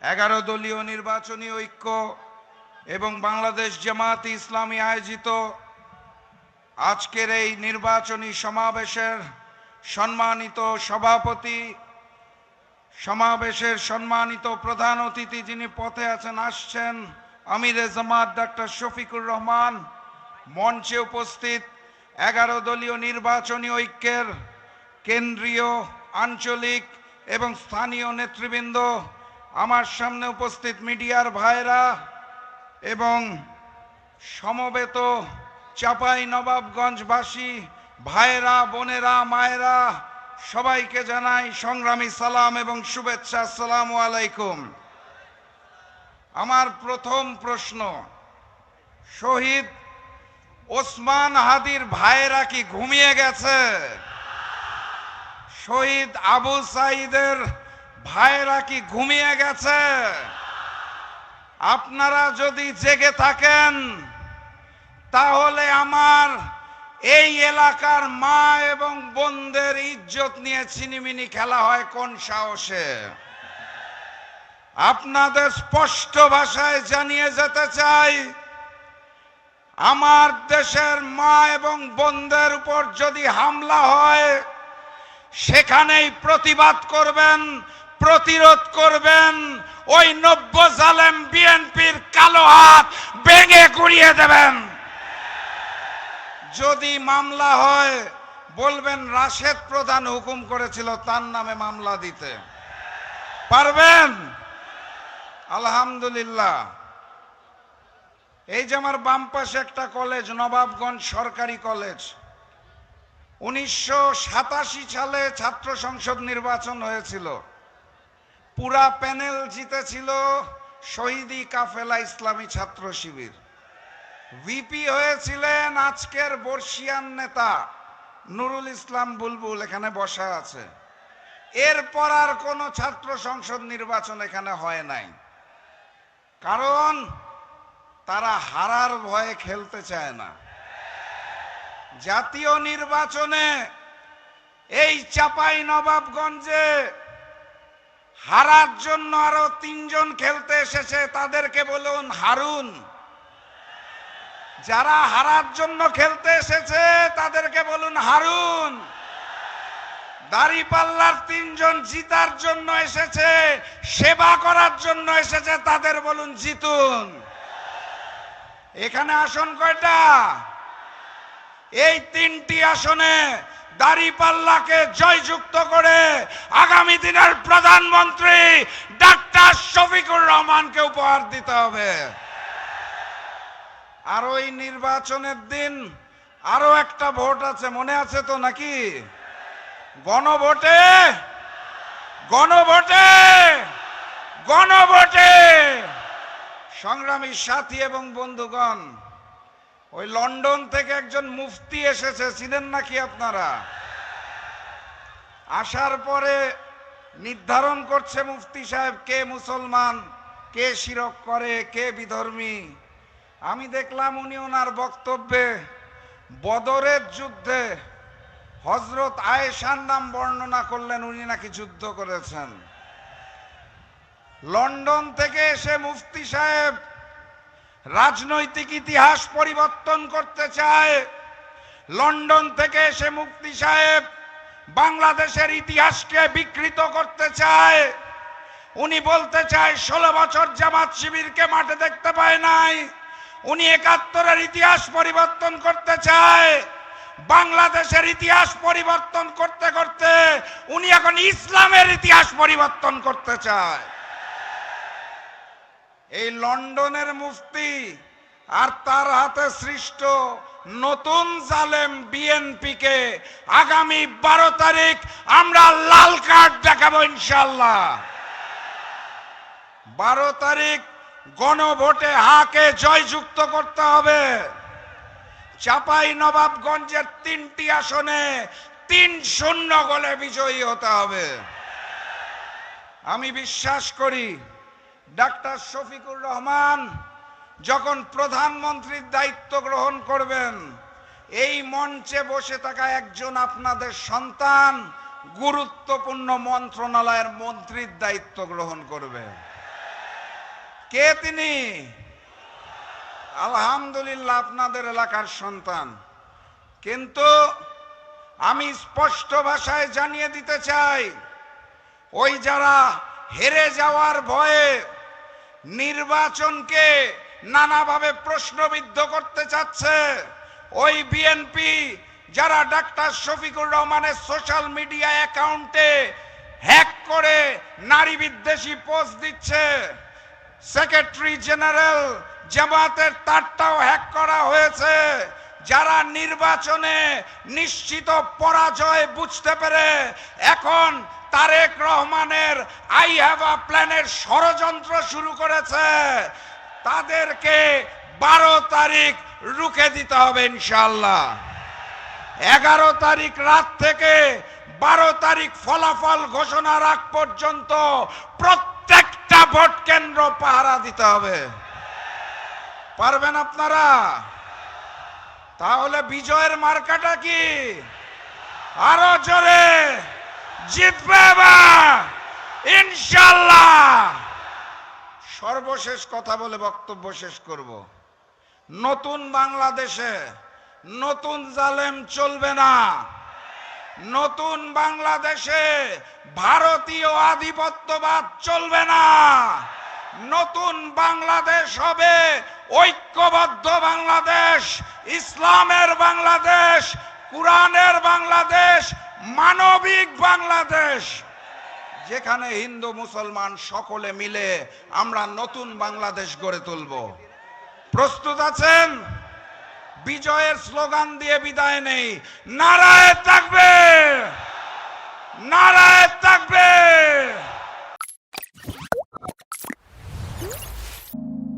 11 দলীয় নির্বাচনী ঐক্য এবং বাংলাদেশ জামায়াতে ইসলামী আয়োজিত আজকের এই নির্বাচনী সমাবেশের সম্মানিত সভাপতি, সমাবেশের সম্মানিত প্রধান অতিথি যিনি পথে আসছেন আমিরে জামাত ডক্টর শফিকুর রহমান, মঞ্চে উপস্থিত 11 দলীয় নির্বাচনী ঐক্যের কেন্দ্রীয়, আঞ্চলিক এবং স্থানীয় নেতৃবৃন্দ, আমার সামনে উপস্থিত মিডিয়ার ভাইরা এবং সমবেত চাঁপাইনবাবগঞ্জবাসী ভাইরা, বোনেরা, মায়েরা, সবাইকে জানাই সংগ্রামী সালাম এবং শুভেচ্ছা। আসসালামু আলাইকুম। আমার প্রথম প্রশ্ন, শহীদ ওসমান হাদির ভাইরা কি ঘুমিয়ে গেছে? শহীদ আবু সাঈদের ভাইরা কি ঘুমিয়ে গেছে? আপনারা যদি জেগে থাকেন তাহলে আমার এই এলাকার মা এবং বোনদের ইজ্জত নিয়ে ছিনিমিনি খেলা হয় কোন সাহসে? আপনাদের স্পষ্ট ভাষায় জানিয়ে যেতে চাই, আমার দেশের মা এবং বোনদের উপর যদি হামলা হয় সেখানেই প্রতিবাদ করবেন, প্রতিরোধ করবেন। ওই নব্য জালেম বিএনপির কালো হাত ভেঙে গুড়িয়ে দেবেন। যদি মামলা হয় বলবেন রাশেদ প্রধান হুকুম করেছিল তার নামে মামলা দিতে। পারবেন? আলহামদুলিল্লাহ। এই যে আমার বাম পাশে একটা কলেজ, নবাবগঞ্জ সরকারি কলেজ, 1987 সালে ছাত্র সংসদ নির্বাচন হয়েছিল। পুরা প্যানেল জিতেছিল শহীদি কাফেলা ইসলামী ছাত্র শিবির। ভিপি হয়েছিলেন আজকের বর্ষিয়ান নেতা নুরুল ইসলাম বুলবুল, এখানে বসা আছে। এরপর আর কোন ছাত্র সংসদ নির্বাচন এখানে হয় নাই, কারণ তারা হারার ভয়ে খেলতে চায় না। জাতীয় নির্বাচনে এই চাঁপাইনবাবগঞ্জে হারার জন্য আরো 3 জন খেলতে এসেছে, তাদেরকে বলুন হারুন। যারা হারার জন্য খেলতে এসেছে তাদেরকে বলুন হারুন। দাঁড়িপাল্লার 3 জন জিতার জন্য এসেছে, সেবা করার জন্য এসেছে, তাদের বলুন জিতুন। এখানে আসন কয়টা? এই 3টি আসনে দাঁড়িপাল্লাকে জয়যুক্ত করে আগামী দিনের প্রধানমন্ত্রী ডাক্তার শফিকুর রহমানকে উপহার দিতে হবে। আর ওই নির্বাচনের দিন আরো একটা ভোট আছে, মনে আছে তো নাকি? গণভোটে গণভোটে গণভোটে সংগ্রামী সাথী এবং বন্ধুগণ, ওই লন্ডন থেকে একজন মুফতি এসেছে, চিনেন নাকি আপনারা? আসার পরে নির্ধারণ করছে মুফতি সাহেব কে মুসলমান, কে শিরক করে, কে বিধর্মী। আমি দেখলাম উনি ওনার বক্তব্যে বদরের যুদ্ধে হযরত আয়েশার নাম বর্ণনা করলেন, উনি নাকি যুদ্ধ করেছেন। লন্ডন থেকে এসে মুফতি সাহেব রাজনৈতিক ইতিহাস পরিবর্তন করতে চায়। লন্ডন থেকে এসে মুফতি সাহেব বাংলাদেশের ইতিহাসকে বিকৃত করতে চায়। উনি বলতে চায় 16 বছর জামাত শিবিরকে মাঠে দেখতে পায় নাই। উনি 71-এর ইতিহাস পরিবর্তন করতে চায়। বাংলাদেশের ইতিহাস পরিবর্তন করতে করতে উনি এখন ইসলামের ইতিহাস পরিবর্তন করতে চায়। এই লন্ডনের মুফতি আর তার হাতে সৃষ্ট নতুন জালেম বিএনপিকে আগামী 12 তারিখ আমরা লাল কার্ড দেখাবো ইনশাআল্লাহ। 12 তারিখ গণভোটে হাকে জয়যুক্ত করতে হবে। চাঁপাইনবাবগঞ্জের 3টি আসনে 3-0 গোলে বিজয়ী হতে হবে। আমি বিশ্বাস করি ডাক্তার শফিকুর রহমান যখন প্রধানমন্ত্রীর দায়িত্ব গ্রহণ করবেন, এই মঞ্চে বসে থাকা একজন আপনাদের সন্তান গুরুত্বপূর্ণ মন্ত্রণালয়ের মন্ত্রীর দায়িত্ব গ্রহণ করবে। কে তিনি? আলহামদুলিল্লাহ, আপনাদের এলাকার সন্তান। কিন্তু আমি স্পষ্ট ভাষায় জানিয়ে দিতে চাই, ওই যারা হেরে যাওয়ার ভয়ে নির্বাচনকে নানাভাবে প্রশ্নবিদ্ধ করতে চাচ্ছে, ওই বিএনপি যারা ডাক্তার শফিকুর রহমানের সোশ্যাল মিডিয়া অ্যাকাউন্টে হ্যাক করে নারী বিদ্বেষী পোস্ট দিচ্ছে, সেক্রেটারি জেনারেল জামাতের তারটাও হ্যাক করা হয়েছে, যারা নির্বাচনে নিশ্চিত পরাজয় বুঝতে পেরে এখন তারেক রহমানের আই হ্যাভ আ প্ল্যানের ষড়যন্ত্র শুরু করেছে, তাদেরকে 12 তারিখ রুখে দিতে হবে ইনশাআল্লাহ। 11 তারিখ রাত থেকে 12 তারিখ ফলাফল ঘোষণার আগ পর্যন্ত প্রত্যেকটা ভোট কেন্দ্র পাহারা দিতে হবে। পারবেন আপনারা? তাহলে বিজয়ের মার্কাটা কি? আরো জোরে জিতবে ইনশাআল্লাহ। সর্বশেষ কথা বলে বক্তব্য শেষ করব। নতুন বাংলাদেশে নতুন জালেম চলবে না। নতুন বাংলাদেশে ভারতীয় আধিপত্যবাদ চলবে না। নতুন বাংলাদেশ হবে ঐক্যবদ্ধ বাংলাদেশ, ইসলামের বাংলাদেশ, কুরআনের বাংলাদেশ, মানবিক বাংলাদেশ, যেখানে হিন্দু মুসলমান সকলে মিলে আমরা নতুন বাংলাদেশ গড়ে তুলব। প্রস্তুত আছেন? বিজয়ের স্লোগান দিয়ে বিদায় নেই। নারায়ে তাকবীর, নারায়ে তাকবীর।